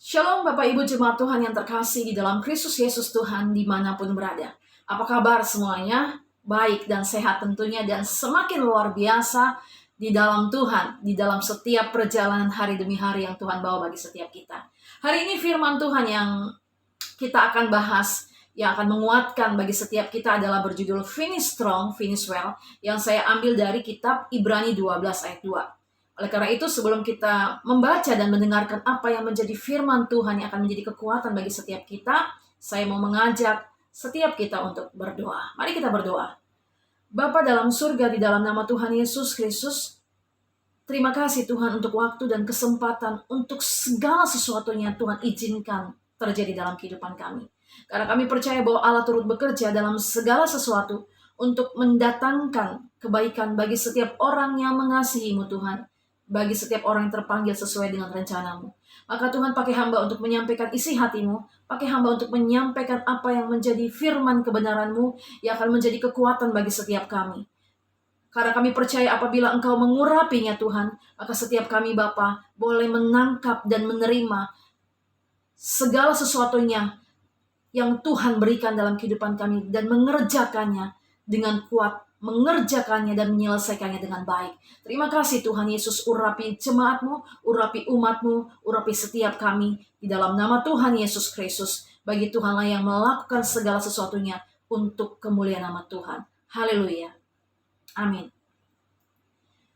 Shalom Bapak Ibu Jemaat Tuhan yang terkasih di dalam Kristus Yesus Tuhan dimanapun berada. Apa kabar semuanya? Baik dan sehat tentunya, dan semakin luar biasa di dalam Tuhan, di dalam setiap perjalanan hari demi hari yang Tuhan bawa bagi setiap kita. Hari ini firman Tuhan yang kita akan bahas, yang akan menguatkan bagi setiap kita adalah berjudul Finish Strong, Finish Well, yang saya ambil dari kitab Ibrani 12 ayat 2. Oleh karena itu, sebelum kita membaca dan mendengarkan apa yang menjadi firman Tuhan yang akan menjadi kekuatan bagi setiap kita, saya mau mengajak setiap kita untuk berdoa. Mari kita berdoa. Bapa dalam surga, di dalam nama Tuhan Yesus Kristus, terima kasih Tuhan untuk waktu dan kesempatan untuk segala sesuatunya Tuhan izinkan terjadi dalam kehidupan kami. Karena kami percaya bahwa Allah turut bekerja dalam segala sesuatu untuk mendatangkan kebaikan bagi setiap orang yang mengasihi-Mu Tuhan. Bagi setiap orang yang terpanggil sesuai dengan rencana-Mu. Maka Tuhan, pakai hamba untuk menyampaikan isi hati-Mu. Pakai hamba untuk menyampaikan apa yang menjadi firman kebenaran-Mu yang akan menjadi kekuatan bagi setiap kami. Karena kami percaya apabila Engkau mengurapinya Tuhan, maka setiap kami Bapa boleh menangkap dan menerima segala sesuatunya yang Tuhan berikan dalam kehidupan kami dan mengerjakannya dengan kuat, mengerjakannya dan menyelesaikannya dengan baik. Terima kasih Tuhan Yesus, urapi jemaat-Mu, urapi umat-Mu, urapi setiap kami di dalam nama Tuhan Yesus Kristus. Bagi Tuhanlah yang melakukan segala sesuatunya untuk kemuliaan nama Tuhan. Haleluya. Amin.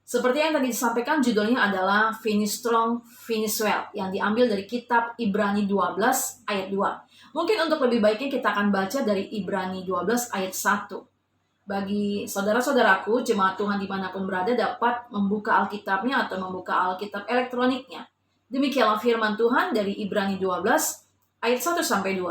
Seperti yang tadi disampaikan, judulnya adalah Finish Strong, Finish Well, yang diambil dari kitab Ibrani 12 ayat 2. Mungkin untuk lebih baiknya kita akan baca dari Ibrani 12 ayat 1. Bagi saudara-saudaraku, jemaat Tuhan dimanapun berada, dapat membuka Alkitabnya atau membuka Alkitab elektroniknya. Demikianlah firman Tuhan dari Ibrani 12 ayat 1-2.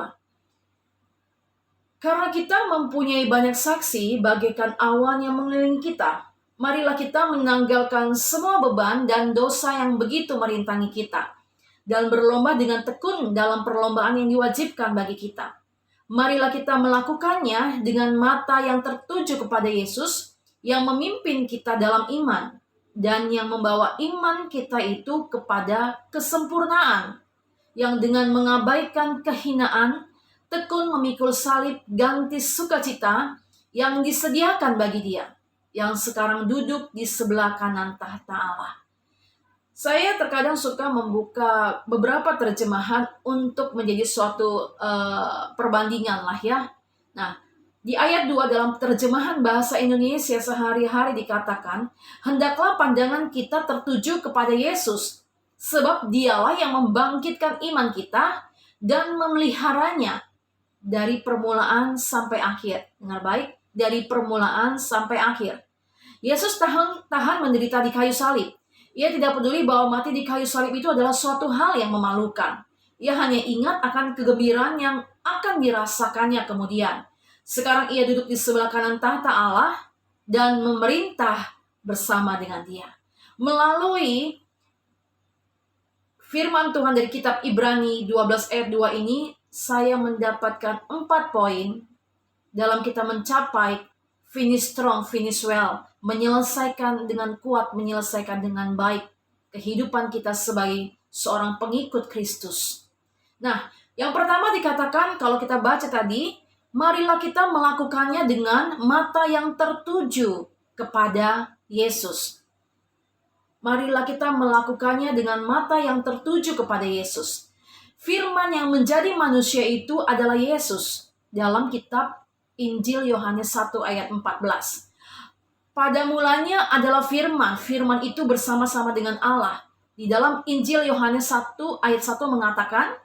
Karena kita mempunyai banyak saksi bagaikan awan yang mengelilingi kita, marilah kita menanggalkan semua beban dan dosa yang begitu merintangi kita, dan berlomba dengan tekun dalam perlombaan yang diwajibkan bagi kita. Marilah kita melakukannya dengan mata yang tertuju kepada Yesus, yang memimpin kita dalam iman, dan yang membawa iman kita itu kepada kesempurnaan, yang dengan mengabaikan kehinaan, tekun memikul salib ganti sukacita yang disediakan bagi Dia, yang sekarang duduk di sebelah kanan tahta Allah. Saya terkadang suka membuka beberapa terjemahan untuk menjadi suatu perbandingan lah ya. Nah, di ayat 2 dalam terjemahan bahasa Indonesia sehari-hari dikatakan, hendaklah pandangan kita tertuju kepada Yesus, sebab Dialah yang membangkitkan iman kita dan memeliharanya dari permulaan sampai akhir. Dengar baik, dari permulaan sampai akhir. Yesus tahan menderita di kayu salib. Ia tidak peduli bahwa mati di kayu salib itu adalah suatu hal yang memalukan. Ia hanya ingat akan kegembiraan yang akan dirasakannya kemudian. Sekarang ia duduk di sebelah kanan tahta Allah dan memerintah bersama dengan Dia. Melalui firman Tuhan dari kitab Ibrani 12 ayat 2 ini, saya mendapatkan 4 poin dalam kita mencapai finish strong, finish well, menyelesaikan dengan kuat, menyelesaikan dengan baik kehidupan kita sebagai seorang pengikut Kristus. Nah, yang pertama dikatakan kalau kita baca tadi, marilah kita melakukannya dengan mata yang tertuju kepada Yesus. Marilah kita melakukannya dengan mata yang tertuju kepada Yesus. Firman yang menjadi manusia itu adalah Yesus dalam kitab Injil Yohanes 1 ayat 14. Pada mulanya adalah firman. Firman itu bersama-sama dengan Allah. Di dalam Injil Yohanes 1 ayat 1 mengatakan,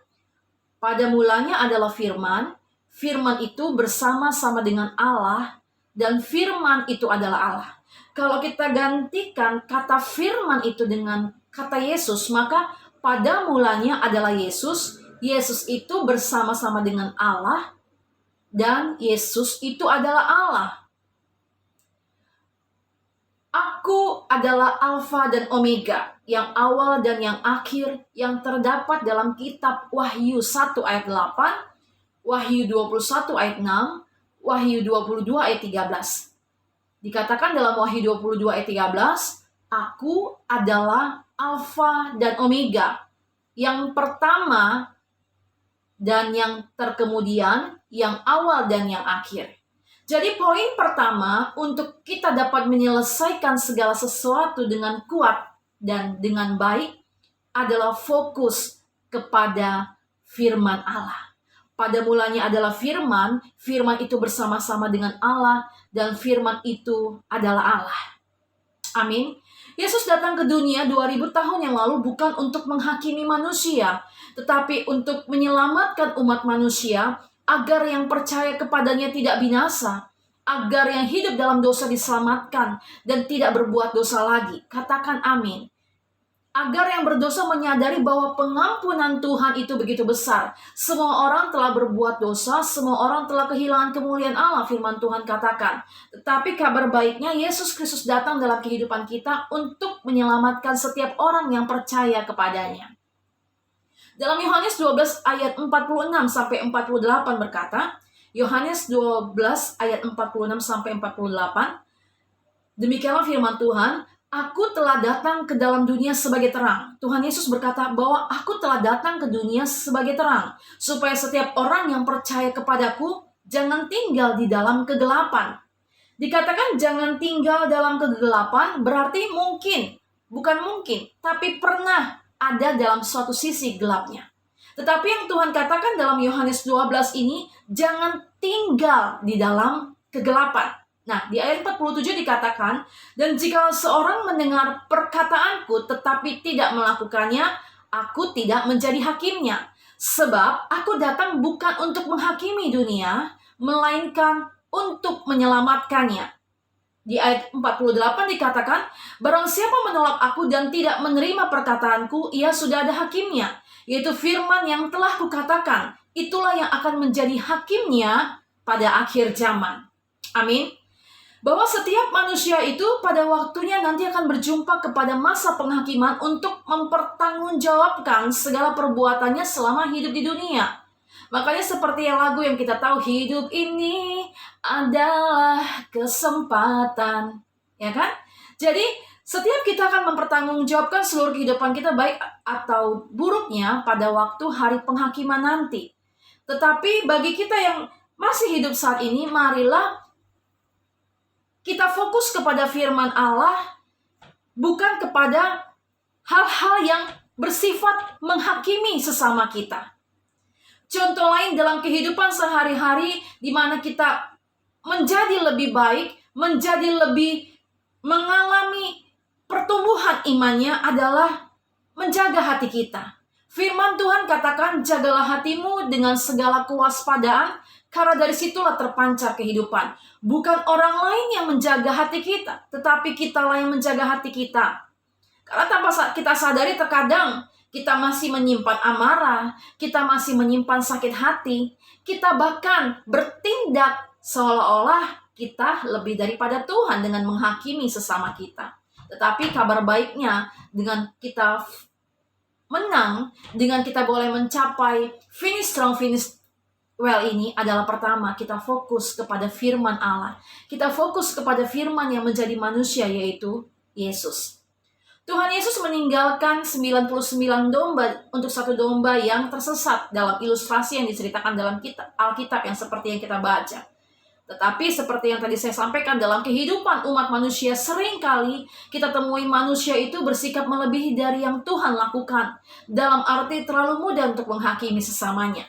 pada mulanya adalah firman. Firman itu bersama-sama dengan Allah. Dan firman itu adalah Allah. Kalau kita gantikan kata firman itu dengan kata Yesus, maka pada mulanya adalah Yesus. Yesus itu bersama-sama dengan Allah. Dan Yesus itu adalah Allah. Aku adalah Alfa dan Omega, yang awal dan yang akhir, yang terdapat dalam kitab Wahyu 1 ayat 8, Wahyu 21 ayat 6, Wahyu 22 ayat 13. Dikatakan dalam Wahyu 22 ayat 13, aku adalah Alfa dan Omega, yang pertama dan yang terkemudian, yang awal dan yang akhir. Jadi poin pertama, untuk kita dapat menyelesaikan segala sesuatu dengan kuat dan dengan baik adalah fokus kepada firman Allah. Pada mulanya adalah firman, firman itu bersama-sama dengan Allah, dan firman itu adalah Allah. Amin. Yesus datang ke dunia 2000 tahun yang lalu bukan untuk menghakimi manusia, tetapi untuk menyelamatkan umat manusia agar yang percaya kepadanya tidak binasa, agar yang hidup dalam dosa diselamatkan dan tidak berbuat dosa lagi. Katakan amin. Agar yang berdosa menyadari bahwa pengampunan Tuhan itu begitu besar. Semua orang telah berbuat dosa, semua orang telah kehilangan kemuliaan Allah, firman Tuhan katakan. Tetapi kabar baiknya, Yesus Kristus datang dalam kehidupan kita untuk menyelamatkan setiap orang yang percaya kepadanya. Dalam Yohanes 12 ayat 46 sampai 48 berkata, Yohanes 12 ayat 46 sampai 48, demikianlah firman Tuhan, Aku telah datang ke dalam dunia sebagai terang. Tuhan Yesus berkata bahwa aku telah datang ke dunia sebagai terang, supaya setiap orang yang percaya kepadaku jangan tinggal di dalam kegelapan. Dikatakan jangan tinggal dalam kegelapan berarti mungkin, bukan mungkin, tapi pernah ada dalam suatu sisi gelapnya. Tetapi yang Tuhan katakan dalam Yohanes 12 ini, jangan tinggal di dalam kegelapan. Nah, di ayat 47 dikatakan, dan jika seorang mendengar perkataanku tetapi tidak melakukannya, aku tidak menjadi hakimnya. Sebab aku datang bukan untuk menghakimi dunia, melainkan untuk menyelamatkannya. Di ayat 48 dikatakan, barang siapa menolak aku dan tidak menerima perkataanku, ia sudah ada hakimnya, yaitu firman yang telah kukatakan. Itulah yang akan menjadi hakimnya pada akhir zaman. Amin. Bahwa setiap manusia itu pada waktunya nanti akan berjumpa kepada masa penghakiman untuk mempertanggungjawabkan segala perbuatannya selama hidup di dunia. Makanya seperti yang lagu yang kita tahu, hidup ini adalah kesempatan, ya kan? Jadi setiap kita akan mempertanggungjawabkan seluruh kehidupan kita baik atau buruknya pada waktu hari penghakiman nanti. Tetapi bagi kita yang masih hidup saat ini, marilah kita fokus kepada firman Allah, bukan kepada hal-hal yang bersifat menghakimi sesama kita. Contoh lain dalam kehidupan sehari-hari di mana kita menjadi lebih baik, menjadi lebih mengalami pertumbuhan imannya adalah menjaga hati kita. Firman Tuhan katakan, jagalah hatimu dengan segala kewaspadaan, karena dari situlah terpancar kehidupan. Bukan orang lain yang menjaga hati kita, tetapi kitalah yang menjaga hati kita. Karena tanpa kita sadari terkadang kita masih menyimpan amarah, kita masih menyimpan sakit hati, kita bahkan bertindak seolah-olah kita lebih daripada Tuhan dengan menghakimi sesama kita. Tetapi kabar baiknya, dengan kita menang, dengan kita boleh mencapai finish strong, finish well ini adalah pertama, kita fokus kepada firman Allah. Kita fokus kepada firman yang menjadi manusia, yaitu Yesus. Tuhan Yesus meninggalkan 99 domba untuk satu domba yang tersesat dalam ilustrasi yang diceritakan dalam Alkitab yang seperti yang kita baca. Tetapi seperti yang tadi saya sampaikan, dalam kehidupan umat manusia seringkali kita temui manusia itu bersikap melebihi dari yang Tuhan lakukan. Dalam arti terlalu mudah untuk menghakimi sesamanya.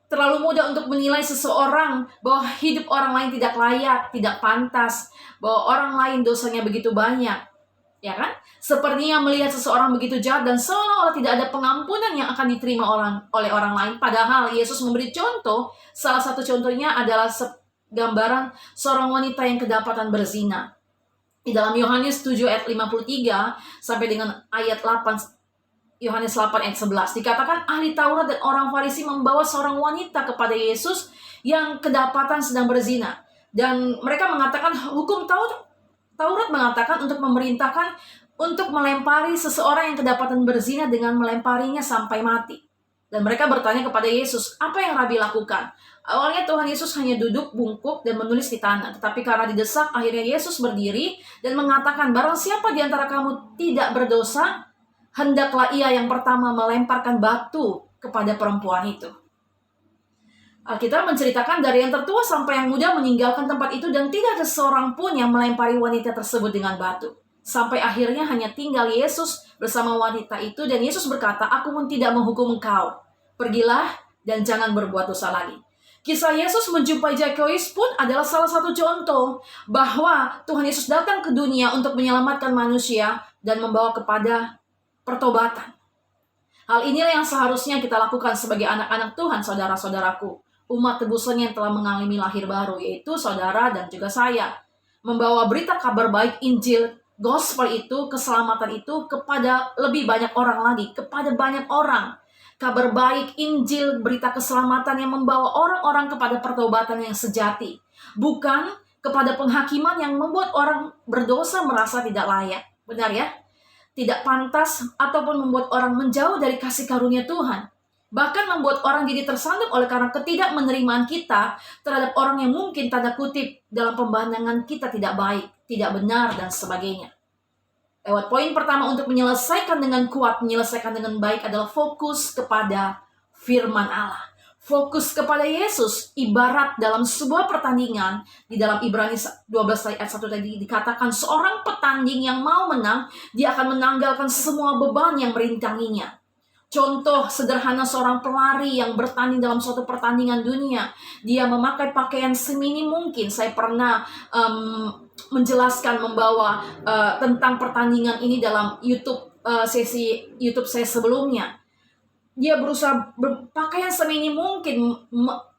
Terlalu mudah untuk menilai seseorang bahwa hidup orang lain tidak layak, tidak pantas, bahwa orang lain dosanya begitu banyak. Ya kan? Sepertinya melihat seseorang begitu jahat dan seolah-olah tidak ada pengampunan yang akan diterima oleh orang lain. Padahal Yesus memberi contoh, salah satu contohnya adalah gambaran seorang wanita yang kedapatan berzina. Di dalam Yohanes 7 ayat 53 sampai dengan ayat 8, Yohanes 8 ayat 11 dikatakan, ahli Taurat dan orang Farisi membawa seorang wanita kepada Yesus yang kedapatan sedang berzina. Dan mereka mengatakan, hukum Taurat mengatakan untuk memerintahkan untuk melempari seseorang yang kedapatan berzina dengan melemparinya sampai mati. Dan mereka bertanya kepada Yesus, apa yang Rabi lakukan? Awalnya Tuhan Yesus hanya duduk bungkuk dan menulis di tanah. Tetapi karena didesak, akhirnya Yesus berdiri dan mengatakan, barang siapa di antara kamu tidak berdosa, hendaklah ia yang pertama melemparkan batu kepada perempuan itu. Alkitab menceritakan dari yang tertua sampai yang muda meninggalkan tempat itu dan tidak ada seorang pun yang melempari wanita tersebut dengan batu. Sampai akhirnya hanya tinggal Yesus bersama wanita itu dan Yesus berkata, "Aku pun tidak menghukum engkau. Pergilah dan jangan berbuat dosa lagi." Kisah Yesus menjumpai Zakheus pun adalah salah satu contoh bahwa Tuhan Yesus datang ke dunia untuk menyelamatkan manusia dan membawa kepada pertobatan. Hal inilah yang seharusnya kita lakukan sebagai anak-anak Tuhan, saudara-saudaraku. Umat tebusan yang telah mengalami lahir baru, yaitu saudara dan juga saya. Membawa berita kabar baik Injil, gospel itu, keselamatan itu kepada lebih banyak orang lagi, kepada banyak orang. Kabar baik Injil, berita keselamatan yang membawa orang-orang kepada pertobatan yang sejati. Bukan kepada penghakiman yang membuat orang berdosa merasa tidak layak. Benar ya? Tidak pantas ataupun membuat orang menjauh dari kasih karunia Tuhan. Bahkan membuat orang jadi tersandung oleh karena ketidakmenerimaan kita terhadap orang yang mungkin tanda kutip dalam pemandangan kita tidak baik, tidak benar, dan sebagainya. Lewat poin pertama untuk menyelesaikan dengan kuat, menyelesaikan dengan baik adalah fokus kepada firman Allah. Fokus kepada Yesus, ibarat dalam sebuah pertandingan, di dalam Ibrani 12 ayat 1 tadi dikatakan seorang petanding yang mau menang, dia akan menanggalkan semua beban yang merintanginya. Contoh sederhana seorang pelari yang bertanding dalam suatu pertandingan dunia. Dia memakai pakaian seminim mungkin. Saya pernah menjelaskan, membawa tentang pertandingan ini dalam sesi YouTube saya sebelumnya. Dia berusaha berpakaian seminim mungkin,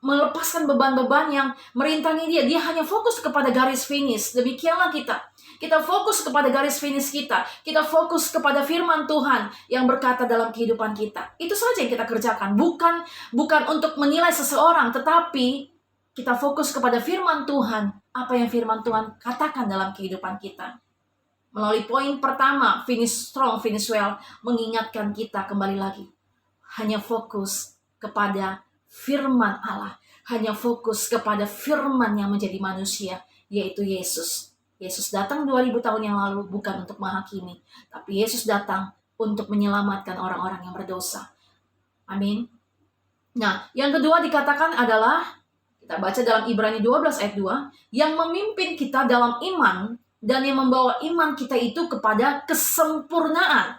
melepaskan beban-beban yang merintangi dia. Dia hanya fokus kepada garis finish. Demikianlah kita. Kita fokus kepada garis finish kita. Kita fokus kepada firman Tuhan yang berkata dalam kehidupan kita. Itu saja yang kita kerjakan. Bukan untuk menilai seseorang, tetapi kita fokus kepada firman Tuhan. Apa yang firman Tuhan katakan dalam kehidupan kita. Melalui poin pertama, finish strong, finish well, mengingatkan kita kembali lagi. Hanya fokus kepada firman Allah. Hanya fokus kepada firman yang menjadi manusia, yaitu Yesus. Yesus datang 2000 tahun yang lalu bukan untuk menghakimi, tapi Yesus datang untuk menyelamatkan orang-orang yang berdosa. Amin. Nah, yang kedua dikatakan adalah, kita baca dalam Ibrani 12 ayat 2, yang memimpin kita dalam iman dan yang membawa iman kita itu kepada kesempurnaan.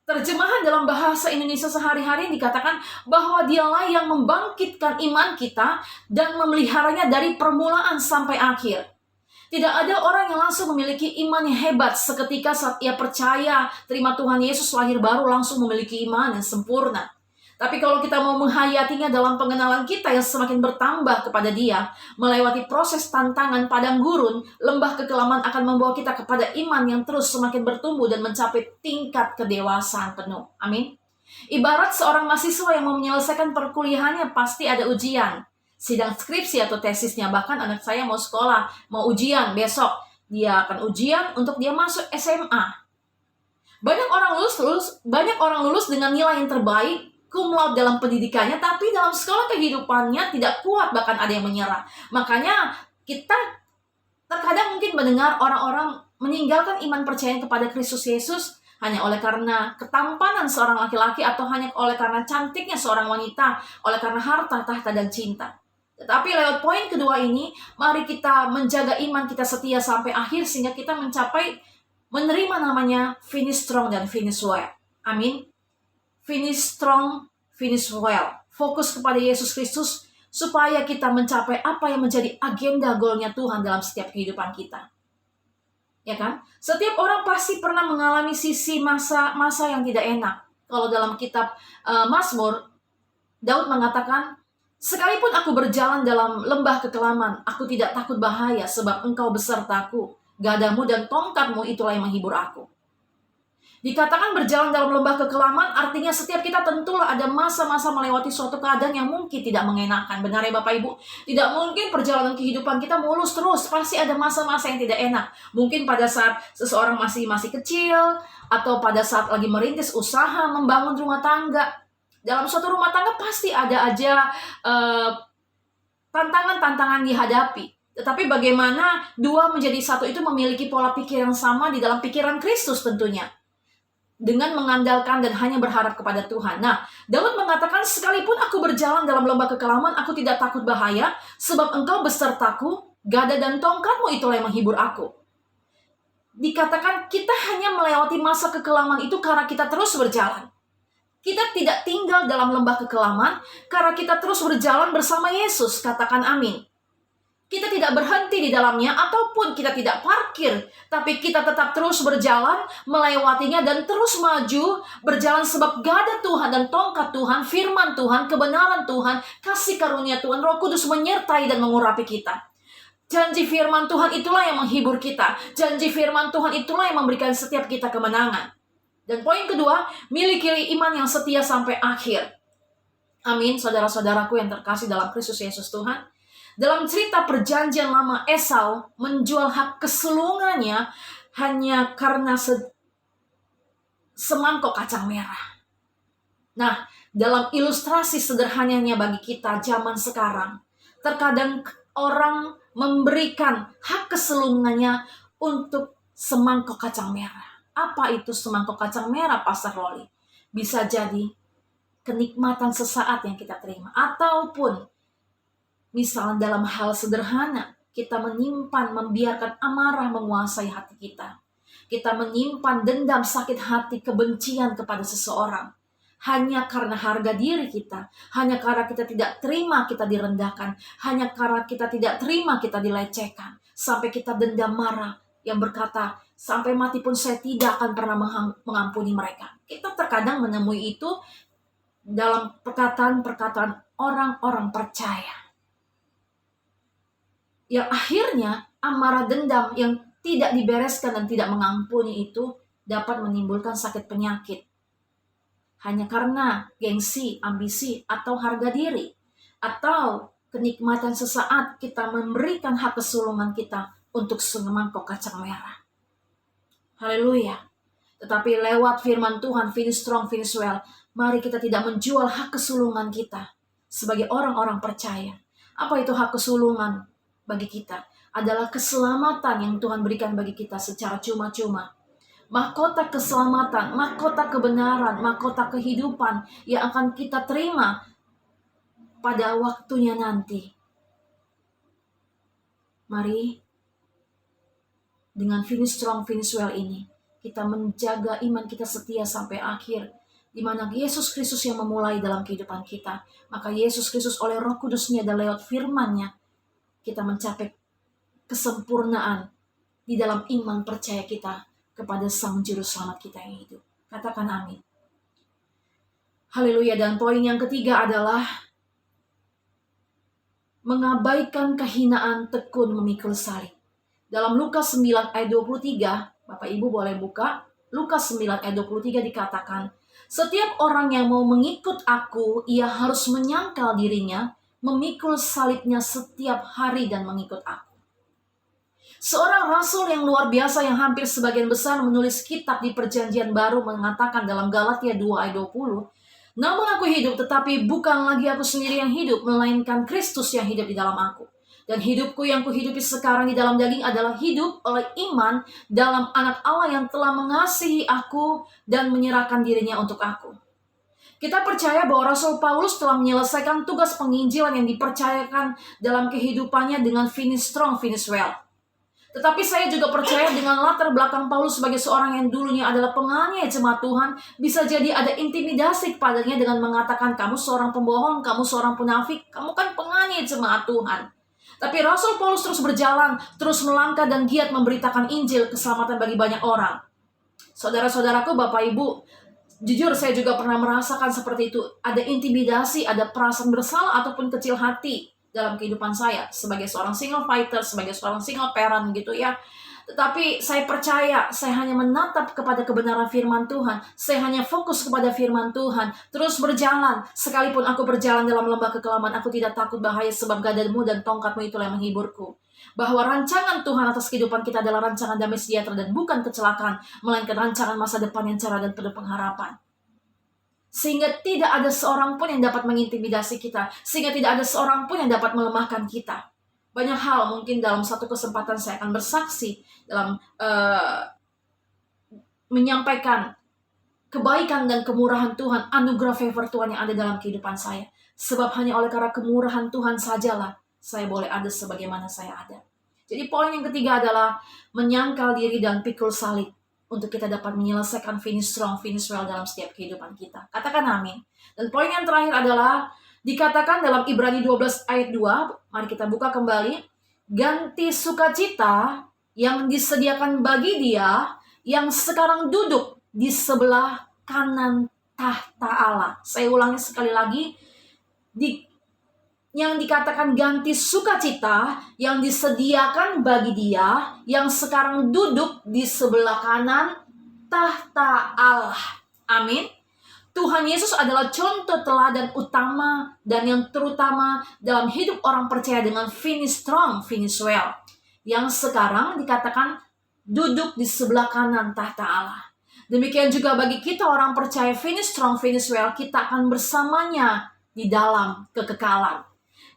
Terjemahan dalam bahasa Indonesia sehari-hari dikatakan bahwa dialah yang membangkitkan iman kita dan memeliharanya dari permulaan sampai akhir. Tidak ada orang yang langsung memiliki iman yang hebat seketika saat ia percaya terima Tuhan Yesus lahir baru langsung memiliki iman yang sempurna. Tapi kalau kita mau menghayatinya dalam pengenalan kita yang semakin bertambah kepada Dia, melewati proses tantangan padang gurun, lembah kekelaman akan membawa kita kepada iman yang terus semakin bertumbuh dan mencapai tingkat kedewasaan penuh. Amin. Ibarat seorang mahasiswa yang mau menyelesaikan perkuliahannya pasti ada ujian. Sidang skripsi atau tesisnya, bahkan anak saya mau sekolah, mau ujian besok. Dia akan ujian untuk dia masuk SMA. Banyak orang lulus dengan nilai yang terbaik, cum laude dalam pendidikannya, tapi dalam sekolah kehidupannya tidak kuat, bahkan ada yang menyerah. Makanya kita terkadang mungkin mendengar orang-orang meninggalkan iman percaya kepada Kristus Yesus hanya oleh karena ketampanan seorang laki-laki atau hanya oleh karena cantiknya seorang wanita, oleh karena harta, tahta, dan cinta. Tetapi lewat poin kedua ini, mari kita menjaga iman kita setia sampai akhir sehingga kita mencapai menerima namanya finish strong dan finish well. Amin. Finish strong, finish well. Fokus kepada Yesus Kristus supaya kita mencapai apa yang menjadi agenda goalnya Tuhan dalam setiap kehidupan kita. Ya kan? Setiap orang pasti pernah mengalami sisi masa yang tidak enak. Kalau dalam kitab Mazmur, Daud mengatakan, sekalipun aku berjalan dalam lembah kekelaman, aku tidak takut bahaya sebab engkau besertaku. Gadamu dan tongkatmu itulah yang menghibur aku. Dikatakan berjalan dalam lembah kekelaman, artinya setiap kita tentulah ada masa-masa melewati suatu keadaan yang mungkin tidak mengenakan. Benar ya Bapak Ibu? Tidak mungkin perjalanan kehidupan kita mulus terus. Pasti ada masa-masa yang tidak enak. Mungkin pada saat seseorang masih kecil, atau pada saat lagi merintis usaha, membangun rumah tangga. Dalam suatu rumah tangga pasti ada aja tantangan-tantangan dihadapi. Tetapi bagaimana dua menjadi satu itu memiliki pola pikir yang sama di dalam pikiran Kristus tentunya. dengan mengandalkan dan hanya berharap kepada Tuhan. Nah, Daud mengatakan, sekalipun aku berjalan dalam lembah kekelaman, aku tidak takut bahaya, sebab engkau besertaku, gada dan tongkatmu itulah yang menghibur aku. Dikatakan kita hanya melewati masa kekelaman itu karena kita terus berjalan. Kita tidak tinggal dalam lembah kekelaman karena kita terus berjalan bersama Yesus. Katakan amin. Kita tidak berhenti di dalamnya ataupun kita tidak parkir, tapi kita tetap terus berjalan, melewatinya dan terus maju, berjalan sebab gada Tuhan dan tongkat Tuhan, firman Tuhan, kebenaran Tuhan, kasih karunia Tuhan, Roh Kudus menyertai dan mengurapi kita. Janji firman Tuhan itulah yang menghibur kita. Janji firman Tuhan itulah yang memberikan setiap kita kemenangan. Dan poin kedua, miliki iman yang setia sampai akhir. Amin, saudara-saudaraku yang terkasih dalam Kristus Yesus Tuhan. Dalam cerita perjanjian lama, Esau menjual hak kesulungannya hanya karena semangkok kacang merah. Nah, dalam ilustrasi sederhananya bagi kita zaman sekarang, terkadang orang memberikan hak kesulungannya untuk semangkok kacang merah. Apa itu semangkok kacang merah, Pastor Loli? Bisa jadi kenikmatan sesaat yang kita terima, ataupun misalnya dalam hal sederhana, kita menyimpan, membiarkan amarah menguasai hati kita. Kita menyimpan dendam, sakit hati, kebencian kepada seseorang. Hanya karena harga diri kita. Hanya karena kita tidak terima kita direndahkan. Hanya karena kita tidak terima kita dilecehkan. Sampai kita dendam marah yang berkata, sampai mati pun saya tidak akan pernah mengampuni mereka. Kita terkadang menemui itu dalam perkataan-perkataan orang-orang percaya. Yang akhirnya amarah dendam yang tidak dibereskan dan tidak mengampuni itu dapat menimbulkan sakit penyakit. Hanya karena gengsi, ambisi, atau harga diri. Atau kenikmatan sesaat kita memberikan hak kesulungan kita untuk semangkok kacang merah. Haleluya. Tetapi lewat firman Tuhan, finish strong, finish well, mari kita tidak menjual hak kesulungan kita sebagai orang-orang percaya. Apa itu hak kesulungan? Bagi kita adalah keselamatan yang Tuhan berikan bagi kita secara cuma-cuma. Mahkota keselamatan, mahkota kebenaran, mahkota kehidupan yang akan kita terima pada waktunya nanti. Mari dengan finish strong, finish well ini, kita menjaga iman kita setia sampai akhir, di mana Yesus Kristus yang memulai dalam kehidupan kita. Maka Yesus Kristus oleh Roh Kudusnya dan lewat firman-Nya, kita mencapai kesempurnaan di dalam iman percaya kita kepada Sang Juru Selamat kita yang hidup. Katakan amin. Haleluya. Dan poin yang ketiga adalah mengabaikan kehinaan, tekun memikul salib. Dalam Lukas 9 ayat 23, Bapak Ibu boleh buka, Lukas 9 ayat 23 dikatakan, setiap orang yang mau mengikut aku, ia harus menyangkal dirinya, memikul salibnya setiap hari dan mengikut aku. Seorang rasul yang luar biasa yang hampir sebagian besar menulis kitab di perjanjian baru mengatakan dalam Galatia 2 ayat 20, namun aku hidup tetapi bukan lagi aku sendiri yang hidup, melainkan Kristus yang hidup di dalam aku. Dan hidupku yang kuhidupi sekarang di dalam daging adalah hidup oleh iman dalam Anak Allah yang telah mengasihi aku dan menyerahkan dirinya untuk aku. Kita percaya bahwa Rasul Paulus telah menyelesaikan tugas penginjilan yang dipercayakan dalam kehidupannya dengan finish strong, finish well. Tetapi saya juga percaya dengan latar belakang Paulus sebagai seorang yang dulunya adalah penganiaya jemaat Tuhan, bisa jadi ada intimidasi kepadanya dengan mengatakan, kamu seorang pembohong, kamu seorang munafik, kamu kan penganiaya jemaat Tuhan. Tapi Rasul Paulus terus berjalan, terus melangkah dan giat memberitakan Injil keselamatan bagi banyak orang. Saudara-saudaraku, Bapak Ibu, jujur saya juga pernah merasakan seperti itu. Ada intimidasi, ada perasaan bersalah ataupun kecil hati dalam kehidupan saya. Sebagai seorang single fighter, sebagai seorang single parent gitu ya. Tetapi saya percaya, saya hanya menatap kepada kebenaran firman Tuhan. Saya hanya fokus kepada firman Tuhan. Terus berjalan. Sekalipun aku berjalan dalam lembah kekelaman, aku tidak takut bahaya sebab gadamu dan tongkatmu itulah yang menghiburku. Bahwa rancangan Tuhan atas kehidupan kita adalah rancangan damai sejahtera dan bukan kecelakaan, melainkan rancangan masa depan yang cerah dan penuh pengharapan. Sehingga tidak ada seorang pun yang dapat mengintimidasi kita. Sehingga tidak ada seorang pun yang dapat melemahkan kita. Banyak hal mungkin dalam satu kesempatan saya akan bersaksi dalam menyampaikan kebaikan dan kemurahan Tuhan, anugerah favor Tuhan yang ada dalam kehidupan saya. Sebab hanya oleh karena kemurahan Tuhan sajalah saya boleh ada sebagaimana saya ada. Jadi poin yang ketiga adalah menyangkal diri dan pikul salib untuk kita dapat menyelesaikan finish strong, finish well dalam setiap kehidupan kita. Katakan amin. Dan poin yang terakhir adalah dikatakan dalam Ibrani 12 ayat 2, mari kita buka kembali, ganti sukacita yang disediakan bagi dia yang sekarang duduk di sebelah kanan tahta Allah. Saya ulangi sekali lagi, yang dikatakan ganti sukacita yang disediakan bagi dia yang sekarang duduk di sebelah kanan tahta Allah. Amin. Tuhan Yesus adalah contoh teladan utama dan yang terutama dalam hidup orang percaya dengan finish strong, finish well. Yang sekarang dikatakan duduk di sebelah kanan tahta Allah. Demikian juga bagi kita orang percaya finish strong, finish well, kita akan bersamanya di dalam kekekalan.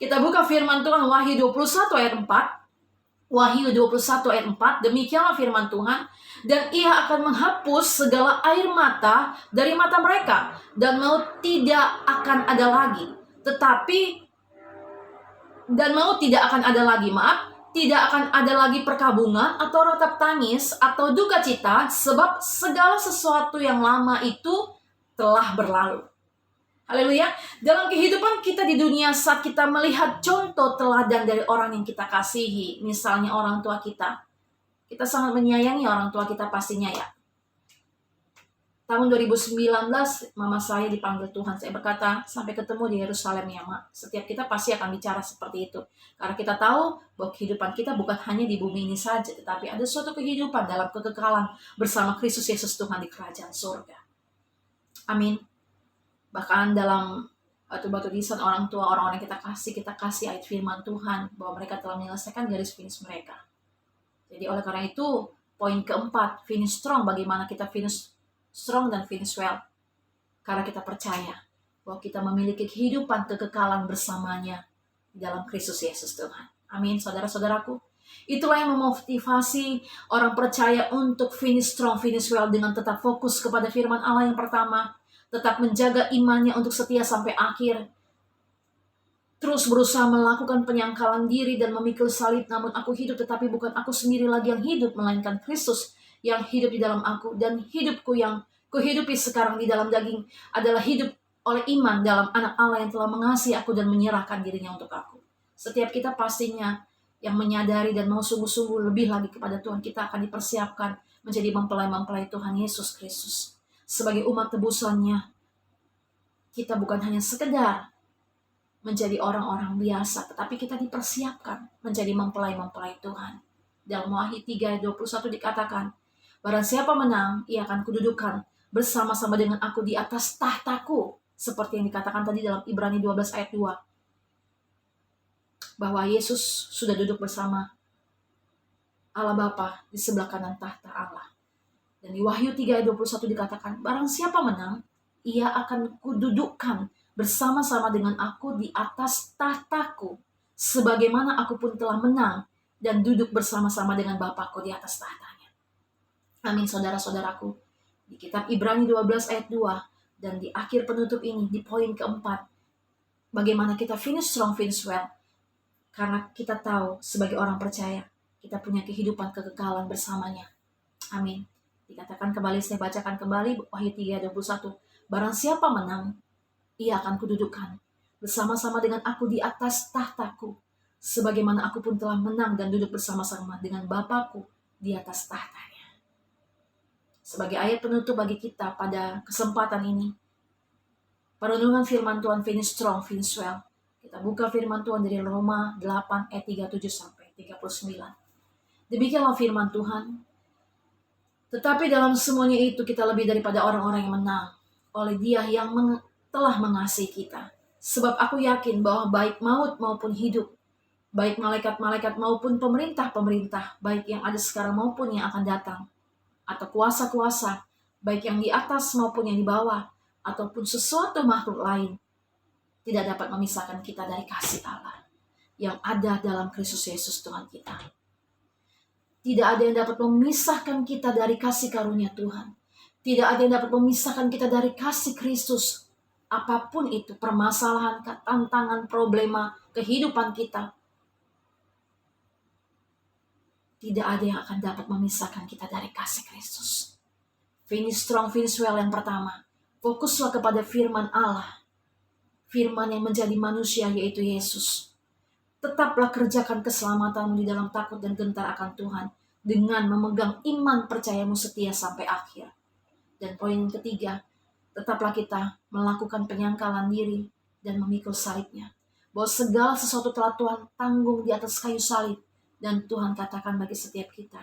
Kita buka firman Tuhan Wahyu 21 ayat 4. Wahyu 21 ayat 4, demikianlah firman Tuhan, dan ia akan menghapus segala air mata dari mata mereka, dan maut tidak akan ada lagi. Tidak akan ada lagi perkabungan atau ratap tangis atau duka cita, sebab segala sesuatu yang lama itu telah berlalu. Haleluya. Dalam kehidupan kita di dunia, saat kita melihat contoh teladan dari orang yang kita kasihi, misalnya orang tua kita sangat menyayangi orang tua kita pastinya ya. Tahun 2019, mama saya dipanggil Tuhan. Saya berkata, sampai ketemu di Yerusalem ya, Mak. Setiap kita pasti akan bicara seperti itu. Karena kita tahu bahwa kehidupan kita bukan hanya di bumi ini saja, tetapi ada suatu kehidupan dalam kekekalan bersama Kristus Yesus Tuhan di kerajaan surga. Amin. Bahkan dalam batu-batu lisan orang tua, orang-orang yang kita kasih ayat firman Tuhan, bahwa mereka telah menyelesaikan garis finish mereka. Jadi oleh karena itu, poin keempat, finish strong, bagaimana kita finish strong dan finish well. Karena kita percaya bahwa kita memiliki kehidupan kekekalan bersamanya di dalam Kristus Yesus Tuhan. Amin, saudara-saudaraku. Itulah yang memotivasi orang percaya untuk finish strong, finish well dengan tetap fokus kepada firman Allah yang pertama, tetap menjaga imannya untuk setia sampai akhir. Terus berusaha melakukan penyangkalan diri dan memikul salib. Namun aku hidup, tetapi bukan aku sendiri lagi yang hidup, melainkan Kristus yang hidup di dalam aku. Dan hidupku yang kuhidupi sekarang di dalam daging adalah hidup oleh iman dalam anak Allah yang telah mengasihi aku dan menyerahkan dirinya untuk aku. Setiap kita pastinya yang menyadari dan mau sungguh-sungguh lebih lagi kepada Tuhan, kita akan dipersiapkan menjadi mempelai-mempelai Tuhan Yesus Kristus. Sebagai umat tebusannya, kita bukan hanya sekedar menjadi orang-orang biasa, tetapi kita dipersiapkan menjadi mempelai-mempelai Tuhan. Dalam Wahyu 3:21 dikatakan, barang siapa menang, ia akan kududukan bersama-sama dengan aku di atas tahtaku. Seperti yang dikatakan tadi dalam Ibrani 12 ayat 2. Bahwa Yesus sudah duduk bersama Allah Bapa di sebelah kanan tahta Allah. Dan di Wahyu 3:21 dikatakan, barang siapa menang, ia akan kududukkan bersama-sama dengan aku di atas tahtaku, sebagaimana aku pun telah menang dan duduk bersama-sama dengan Bapakku di atas tahtanya. Amin, saudara-saudaraku. Di kitab Ibrani 12 ayat 2, dan di akhir penutup ini, di poin keempat, bagaimana kita finish strong, finish well. Karena kita tahu sebagai orang percaya, kita punya kehidupan kekekalan bersamanya. Amin. Dikatakan kembali, saya bacakan kembali Wahyu 3:21. Barang siapa menang, ia akan kududukan bersama-sama dengan aku di atas tahtaku, sebagaimana aku pun telah menang dan duduk bersama-sama dengan Bapakku di atas tahtanya. Sebagai ayat penutup bagi kita pada kesempatan ini, perenungan firman Tuhan finish strong, finish well. Kita buka firman Tuhan dari Roma 8 ayat 37 sampai 39. Demikianlah firman Tuhan. Tetapi dalam semuanya itu kita lebih daripada orang-orang yang menang oleh Dia yang telah mengasihi kita. Sebab aku yakin bahwa baik maut maupun hidup, baik malaikat-malaikat maupun pemerintah-pemerintah, baik yang ada sekarang maupun yang akan datang, atau kuasa-kuasa, baik yang di atas maupun yang di bawah, ataupun sesuatu makhluk lain, tidak dapat memisahkan kita dari kasih Allah yang ada dalam Kristus Yesus Tuhan kita. Tidak ada yang dapat memisahkan kita dari kasih karunia Tuhan. Tidak ada yang dapat memisahkan kita dari kasih Kristus. Apapun itu, permasalahan, tantangan, problema, kehidupan kita, tidak ada yang akan dapat memisahkan kita dari kasih Kristus. Finish strong, finish well yang pertama. Fokuslah kepada firman Allah. Firman yang menjadi manusia, yaitu Yesus. Tetaplah kerjakan keselamatanmu di dalam takut dan gentar akan Tuhan, dengan memegang iman percayamu setia sampai akhir. Dan poin yang ketiga, tetaplah kita melakukan penyangkalan diri dan memikul salibnya. Bahwa segala sesuatu telah Tuhan tanggung di atas kayu salib. Dan Tuhan katakan bagi setiap kita,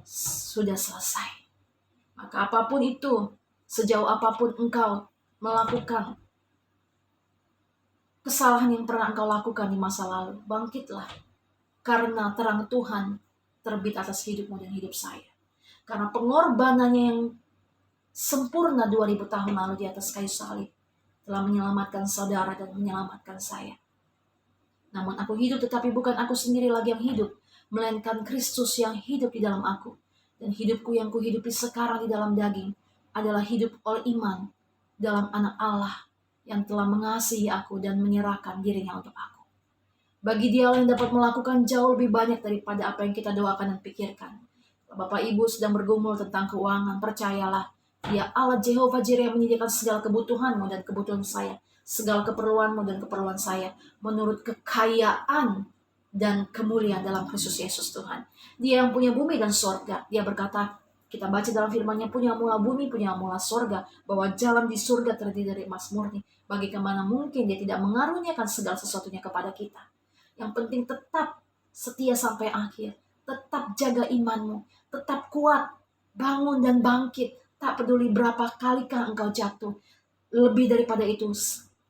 sudah selesai. Maka apapun itu, sejauh apapun engkau melakukan kesalahan yang pernah engkau lakukan di masa lalu, bangkitlah. Karena terang Tuhan terbit atas hidupmu dan hidup saya. Karena pengorbanannya yang sempurna 2000 tahun lalu di atas kayu salib telah menyelamatkan saudara dan menyelamatkan saya. Namun aku hidup, tetapi bukan aku sendiri lagi yang hidup, melainkan Kristus yang hidup di dalam aku. Dan hidupku yang kuhidupi sekarang di dalam daging adalah hidup oleh iman dalam Anak Allah yang telah mengasihi aku dan menyerahkan dirinya untuk aku. Bagi Dia yang dapat melakukan jauh lebih banyak daripada apa yang kita doakan dan pikirkan. Bapak Ibu sedang bergumul tentang keuangan, percayalah, Dia Allah Jehovah Jireh yang menyediakan segala kebutuhanmu dan kebutuhan saya, segala keperluanmu dan keperluan saya, menurut kekayaan dan kemuliaan dalam Kristus Yesus Tuhan. Dia yang punya bumi dan sorga. Dia berkata, kita baca dalam firman-Nya, punya mula bumi, punya mula sorga, bahwa jalan di surga terdiri dari emas murni. Bagaimana mungkin Dia tidak mengaruniakan segala sesuatunya kepada kita? Yang penting tetap setia sampai akhir. Tetap jaga imanmu. Tetap kuat. Bangun dan bangkit. Tak peduli berapa kalikah engkau jatuh. Lebih daripada itu,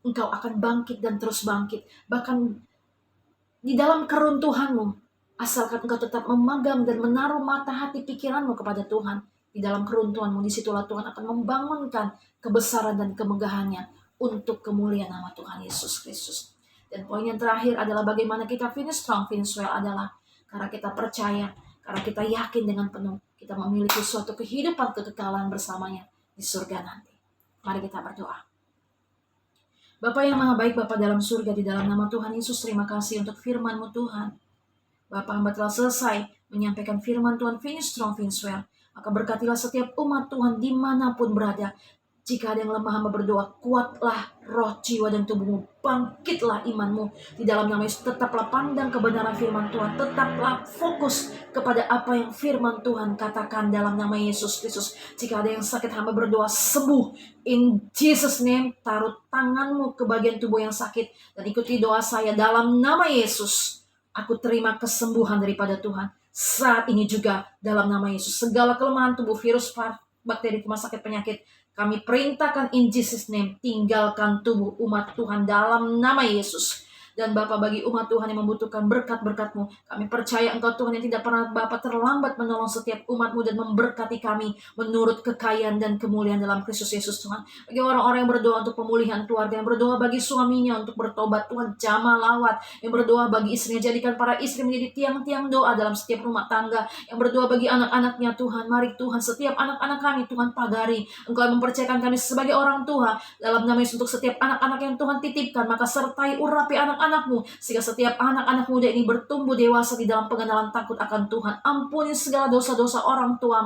engkau akan bangkit dan terus bangkit. Bahkan di dalam keruntuhanmu, asalkan engkau tetap memegang dan menaruh mata hati pikiranmu kepada Tuhan. Di dalam keruntuhanmu, disitulah Tuhan akan membangunkan kebesaran dan kemegahannya untuk kemuliaan nama Tuhan Yesus Kristus. Dan poin yang terakhir adalah bagaimana kita finish strong, finish well adalah karena kita percaya, karena kita yakin dengan penuh, kita memiliki suatu kehidupan kekekalan bersamanya di surga nanti. Mari kita berdoa. Bapa yang maha baik, Bapa dalam surga, di dalam nama Tuhan Yesus, terima kasih untuk firman-Mu Tuhan. Bapa, hamba telah selesai menyampaikan firman Tuhan, finish strong, finish well. Maka berkatilah setiap umat Tuhan dimanapun berada. Jika ada yang lemah, hamba berdoa, kuatlah roh, jiwa, dan tubuhmu. Bangkitlah imanmu. Di dalam nama Yesus, tetaplah pandang kebenaran firman Tuhan. Tetaplah fokus kepada apa yang firman Tuhan katakan dalam nama Yesus Kristus. Jika ada yang sakit, hamba berdoa, sembuh. In Jesus name, taruh tanganmu ke bagian tubuh yang sakit. Dan ikuti doa saya dalam nama Yesus. Aku terima kesembuhan daripada Tuhan. Saat ini juga dalam nama Yesus. Segala kelemahan tubuh, virus, bakteri, rumah sakit, penyakit, kami perintahkan in Jesus name, tinggalkan tubuh umat Tuhan dalam nama Yesus. Dan Bapa, bagi umat Tuhan yang membutuhkan berkat-berkat-Mu, kami percaya Engkau Tuhan yang tidak pernah Bapa terlambat menolong setiap umat-Mu dan memberkati kami menurut kekayaan dan kemuliaan dalam Kristus Yesus Tuhan. Bagi orang-orang yang berdoa untuk pemulihan keluarga, yang berdoa bagi suaminya untuk bertobat, Tuhan jamah lawat, yang berdoa bagi istrinya, jadikan para istri menjadi tiang-tiang doa dalam setiap rumah tangga, yang berdoa bagi anak-anaknya Tuhan, mari Tuhan setiap anak-anak kami Tuhan pagari, Engkau mempercayakan kami sebagai orang tua dalam nama Yesus untuk setiap anak-anak yang Tuhan titipkan, maka sertai urapi anak-anakmu, sehingga setiap anak-anak muda ini bertumbuh dewasa di dalam pengenalan takut akan Tuhan. Ampuni segala dosa-dosa orang tua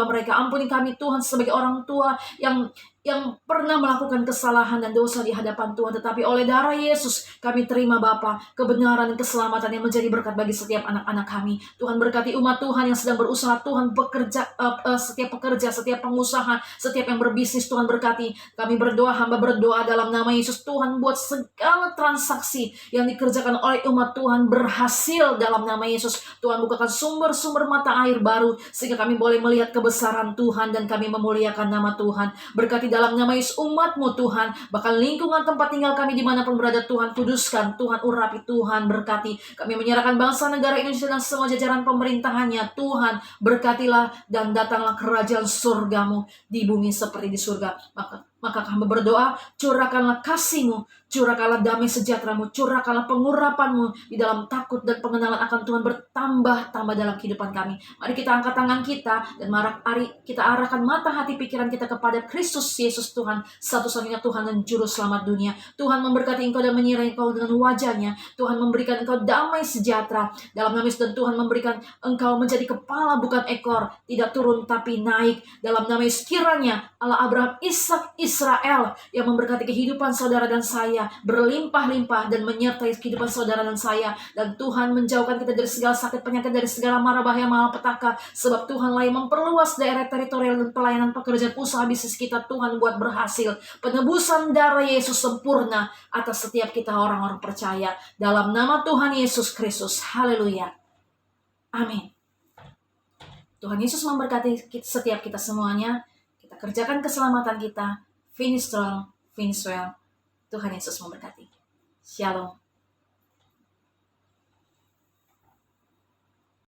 mereka. Ampuni kami Tuhan sebagai orang tua yang pernah melakukan kesalahan dan dosa di hadapan Tuhan, tetapi oleh darah Yesus kami terima Bapa kebenaran dan keselamatan yang menjadi berkat bagi setiap anak-anak kami. Tuhan berkati umat Tuhan yang sedang berusaha, Tuhan bekerja, setiap pekerja, setiap pengusaha, setiap yang berbisnis, Tuhan berkati. Kami berdoa, hamba berdoa dalam nama Yesus, Tuhan buat segala transaksi yang dikerjakan oleh umat Tuhan berhasil dalam nama Yesus. Tuhan bukakan sumber-sumber mata air baru sehingga kami boleh melihat kebesaran Tuhan dan kami memuliakan nama Tuhan. Berkati dalam nama Yesus umat-Mu Tuhan, bahkan lingkungan tempat tinggal kami dimanapun berada Tuhan, kuduskan, Tuhan urapi, Tuhan berkati. Kami menyerahkan bangsa negara Indonesia dan semua jajaran pemerintahannya, Tuhan berkatilah dan datanglah kerajaan surga-Mu di bumi seperti di surga. Maka Maka kami berdoa, curahkanlah kasih-Mu, curahkanlah damai sejahtera-Mu, curahkanlah pengurapan-Mu di dalam takut dan pengenalan akan Tuhan bertambah-tambah dalam kehidupan kami. Mari kita angkat tangan kita dan mari kita arahkan mata hati pikiran kita kepada Kristus Yesus Tuhan, satu-satunya Tuhan dan Juru Selamat dunia. Tuhan memberkati engkau dan menyertai engkau dengan wajah-Nya. Tuhan memberikan engkau damai sejahtera dalam nama Yesus, dan Tuhan memberikan engkau menjadi kepala bukan ekor, tidak turun tapi naik. Dalam nama Yesus, kiranya Allah Abraham, Ishak, Israel yang memberkati kehidupan saudara dan saya berlimpah-limpah dan menyertai kehidupan saudara dan saya. Dan Tuhan menjauhkan kita dari segala sakit penyakit, dari segala mara bahaya malapetaka. Sebab Tuhan lah yang memperluas daerah teritorial dan pelayanan pekerjaan usaha bisnis kita. Tuhan buat berhasil. Penebusan darah Yesus sempurna atas setiap kita orang-orang percaya. Dalam nama Tuhan Yesus Kristus. Haleluya. Amin. Tuhan Yesus memberkati setiap kita semuanya. Kita kerjakan keselamatan kita. Finish strong, finish well. Tuhan Yesus memberkati. Shalom.